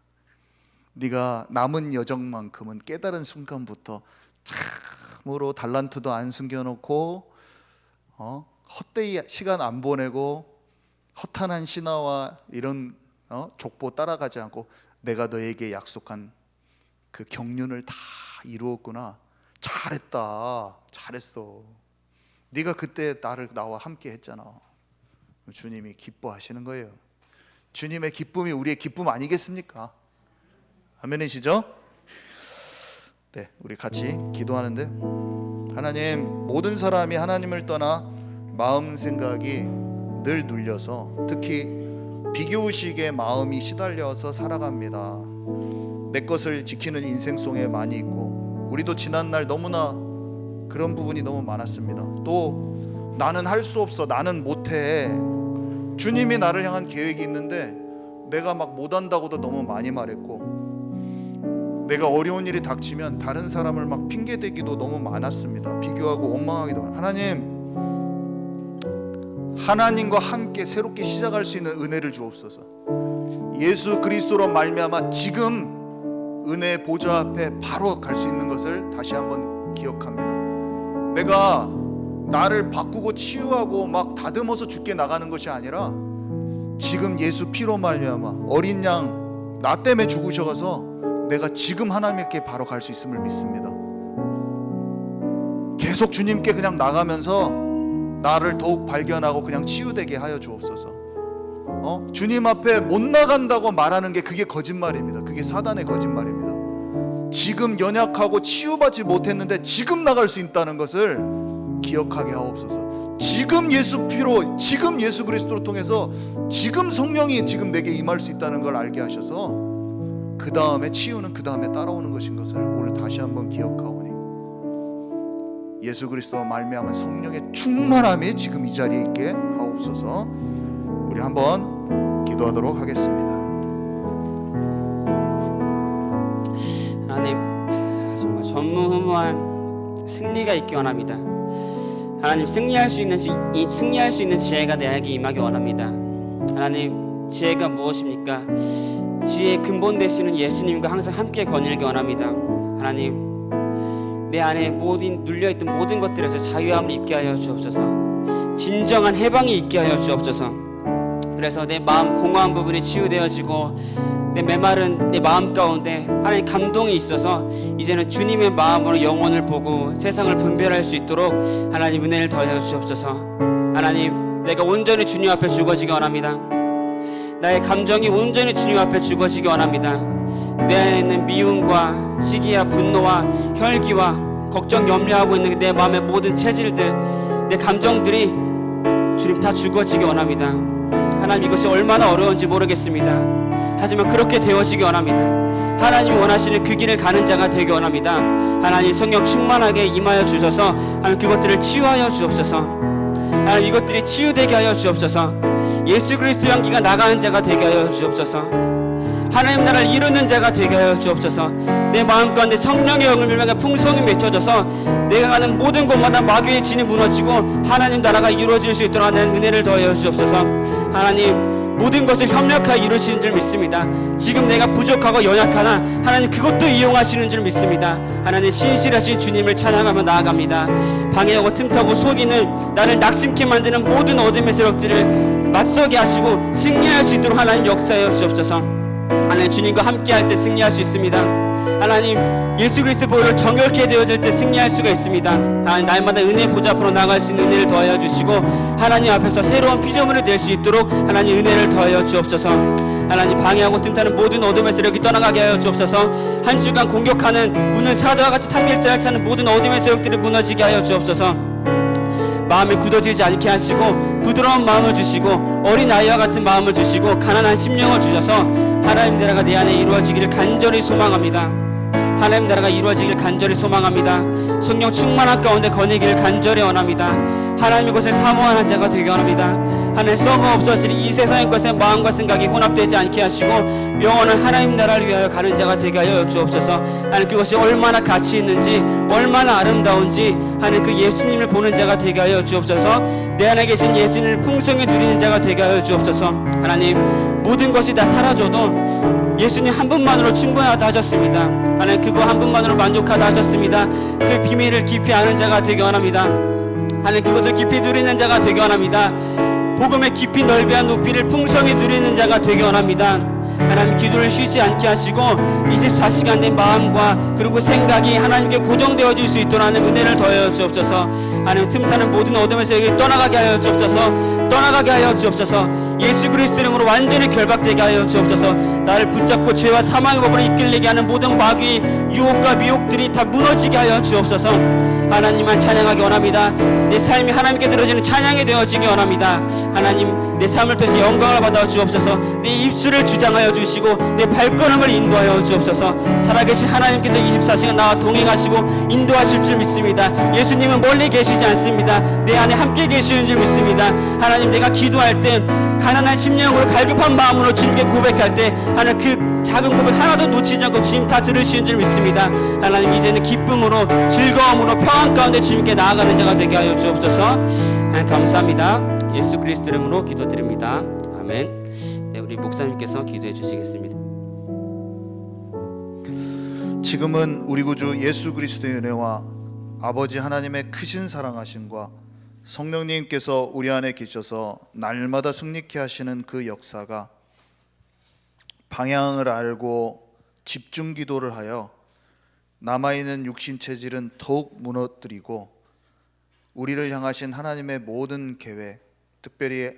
[SPEAKER 2] 네가 남은 여정만큼은 깨달은 순간부터 참으로 달란트도 안 숨겨놓고 헛되이 시간 안 보내고 허탄한 신화와 이런 족보 따라가지 않고 내가 너에게 약속한 그 경륜을 다 이루었구나. 잘했다. 잘했어. 네가 그때 나와 함께 했잖아. 주님이 기뻐하시는 거예요. 주님의 기쁨이 우리의 기쁨 아니겠습니까? 아멘이시죠? 네, 우리 같이 기도하는데, 하나님, 모든 사람이 하나님을 떠나 마음 생각이 늘 눌려서 특히 비교의식에 마음이 시달려서 살아갑니다. 내 것을 지키는 인생 속에 많이 있고 우리도 지난날 너무나 그런 부분이 너무 많았습니다. 또 나는 할 수 없어, 나는 못해. 주님이 나를 향한 계획이 있는데 내가 막 못한다고도 너무 많이 말했고, 내가 어려운 일이 닥치면 다른 사람을 막 핑계대기도 너무 많았습니다. 비교하고 원망하기도 많았습니다. 하나님과 함께 새롭게 시작할 수 있는 은혜를 주옵소서. 예수 그리스도로 말미암아 지금 은혜의 보좌 앞에 바로 갈 수 있는 것을 다시 한번 기억합니다. 내가 나를 바꾸고 치유하고 막 다듬어서 죽게 나가는 것이 아니라 지금 예수 피로 말미암아 어린 양 나 때문에 죽으셔서 내가 지금 하나님께 바로 갈 수 있음을 믿습니다. 계속 주님께 그냥 나가면서 나를 더욱 발견하고 그냥 치유되게 하여 주옵소서. 주님 앞에 못 나간다고 말하는 게 그게 거짓말입니다. 그게 사단의 거짓말입니다. 지금 연약하고 치유받지 못했는데 지금 나갈 수 있다는 것을 기억하게 하옵소서. 지금 예수 피로, 지금 예수 그리스도를 통해서 지금 성령이 지금 내게 임할 수 있다는 걸 알게 하셔서 그 그 다음에 치유는 그 다음에 따라오는 것인 것을 오늘 다시 한번 기억하오니 예수 그리스도로 말미암은 성령의 충만함이 지금 이 자리에 있게 하옵소서. 우리 한번 기도하도록 하겠습니다.
[SPEAKER 3] 하나님, 정말 전무후무한 승리가 있기 원합니다. 하나님, 승리할 수 있는 지혜가 내게 임하기 원합니다. 하나님, 지혜가 무엇입니까? 지혜의 근본 되시는 예수님과 항상 함께 거닐기 원합니다. 하나님, 내 안에 눌려있던 모든 것들에서 자유함을 있게 하여 주옵소서. 진정한 해방이 있게 하여 주옵소서. 그래서 내 마음 공허한 부분이 치유되어지고 내 메마른 내 마음 가운데 하나님 감동이 있어서 이제는 주님의 마음으로 영혼을 보고 세상을 분별할 수 있도록 하나님 은혜를 더하여 주옵소서. 하나님, 내가 온전히 주님 앞에 죽어지기 원합니다. 나의 감정이 온전히 주님 앞에 죽어지기 원합니다. 내 안에 있는 미움과 시기와 분노와 혈기와 걱정 염려하고 있는 내 마음의 모든 체질들, 내 감정들이 주님 다 죽어지기 원합니다. 하나님, 이것이 얼마나 어려운지 모르겠습니다. 하지만 그렇게 되어지기 원합니다. 하나님이 원하시는 그 길을 가는 자가 되기 원합니다. 하나님, 성령 충만하게 임하여 주셔서 하나님 그것들을 치유하여 주옵소서. 하나님, 이것들이 치유되게 하여 주옵소서. 예수 그리스도 향기가 나가는 자가 되게 하여 주옵소서. 하나님 나라를 이루는 자가 되게 하여 주옵소서. 내 마음 가운데 성령의 영을 밀면서 풍성이 맺혀져서 내가 가는 모든 곳마다 마귀의 진이 무너지고 하나님 나라가 이루어질 수 있도록 하는 은혜를 더하여 주옵소서. 하나님, 모든 것을 협력하여 이루시는 줄 믿습니다. 지금 내가 부족하고 연약하나 하나님 그것도 이용하시는 줄 믿습니다. 하나님, 신실하신 주님을 찬양하며 나아갑니다. 방해하고 틈타고 속이는 나를 낙심케 만드는 모든 어둠의 세력들을 맞서게 하시고 승리할 수 있도록 하나님 역사하여 주옵소서. 하나님, 주님과 함께할 때 승리할 수 있습니다. 하나님, 예수 그리스도 보혈로 정결케 되어질 때 승리할 수가 있습니다. 하나님, 날마다 은혜 보좌 앞으로 나갈 수 있는 은혜를 더하여 주시고 하나님 앞에서 새로운 피조물이 될 수 있도록 하나님 은혜를 더하여 주옵소서. 하나님, 방해하고 틈타는 모든 어둠의 세력이 떠나가게 하여 주옵소서. 한 주간 공격하는 문을 사자와 같이 삼킬자를 차는 모든 어둠의 세력들이 무너지게 하여 주옵소서. 마음이 굳어지지 않게 하시고 부드러운 마음을 주시고 어린 아이와 같은 마음을 주시고 가난한 심령을 주셔서 하나님 나라가 내 안에 이루어지기를 간절히 소망합니다. 하나님 나라가 이루어지기를 간절히 소망합니다. 성령 충만한 가운데 거니기를 간절히 원합니다. 하나님의 것을 사모하는 자가 되게 원합니다. 하나님, 썩어 없어질 이 세상의 것에 마음과 생각이 혼합되지 않게 하시고 영원한 하나님 나라를 위하여 가는 자가 되게 하여 주옵소서. 하나님, 그것이 얼마나 가치 있는지 얼마나 아름다운지 하나님 그 예수님을 보는 자가 되게 하여 주옵소서. 내 안에 계신 예수님을 풍성히 누리는 자가 되게 하여 주옵소서. 하나님, 모든 것이 다 사라져도 예수님 한 분만으로 충분하다 하셨습니다. 하나님, 그거 한 분만으로 만족하다 하셨습니다. 그 비밀을 깊이 아는 자가 되기 원합니다. 하나님, 그것을 깊이 누리는 자가 되기 원합니다. 복음의 깊이 넓이한 높이를 풍성히 누리는 자가 되기 원합니다. 하나님, 기도를 쉬지 않게 하시고 24시간 내 마음과 그리고 생각이 하나님께 고정되어질 수 있도록 하는 은혜를 더하여 주옵소서. 하나님, 틈타는 모든 어둠에서 여기 떠나가게 하여 주옵소서. 떠나가게 하여 주옵소서. 예수 그리스도 이름으로 완전히 결박되게 하여 주옵소서. 나를 붙잡고 죄와 사망의 법으로 이끌리게 하는 모든 마귀의 유혹과 미혹들이 다 무너지게 하여 주옵소서. 하나님만 찬양하기 원합니다. 내 삶이 하나님께 들어지는 찬양이 되어지기 원합니다. 하나님, 내 삶을 통해서 영광을 받아 주옵소서. 내 입술을 주장하여 주시고 내 발걸음을 인도하여 주옵소서. 살아계신 하나님께서 24시간 나와 동행하시고 인도하실 줄 믿습니다. 예수님은 멀리 계시지 않습니다. 내 안에 함께 계시는 줄 믿습니다. 하나님, 내가 기도할 때 가난한 심령으로 갈급한 마음으로 주님께 고백할 때 하나님 그 작은 고백 하나도 놓치지 않고 주님 다 들으시는 줄 믿습니다. 하나님, 이제는 기쁨으로 즐거움으로 평안 가운데 주님께 나아가는 자가 되게 하여 주옵소서. 하나님, 감사합니다. 예수 그리스도 이름으로 기도드립니다. 아멘. 네, 우리 목사님께서 기도해 주시겠습니다.
[SPEAKER 2] 지금은 우리 구주 예수 그리스도의 은혜와 아버지 하나님의 크신 사랑하심과 성령님께서 우리 안에 계셔서 날마다 승리케 하시는 그 역사가 방향을 알고 집중 기도를 하여 남아있는 육신 체질은 더욱 무너뜨리고 우리를 향하신 하나님의 모든 계획, 특별히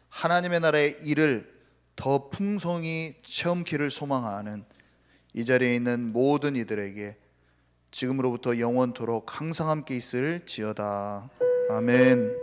[SPEAKER 2] 하나님의 나라의 일을 더 풍성히 체험키를 소망하는 이 자리에 있는 모든 이들에게 지금으로부터 영원토록 항상 함께 있을지어다. 아멘.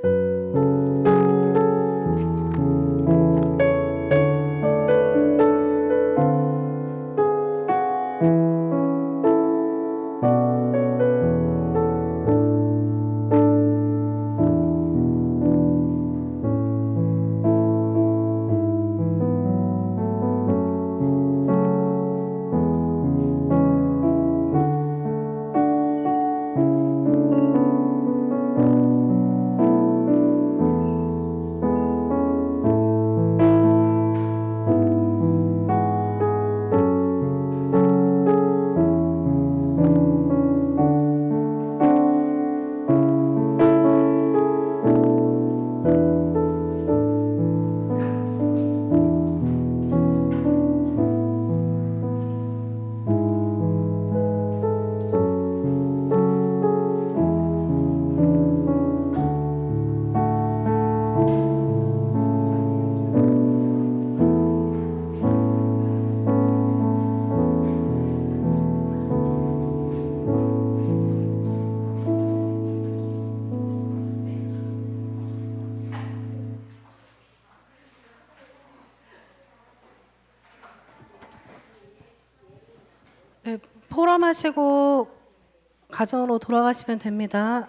[SPEAKER 4] 네, 포럼하시고 가정으로 돌아가시면 됩니다.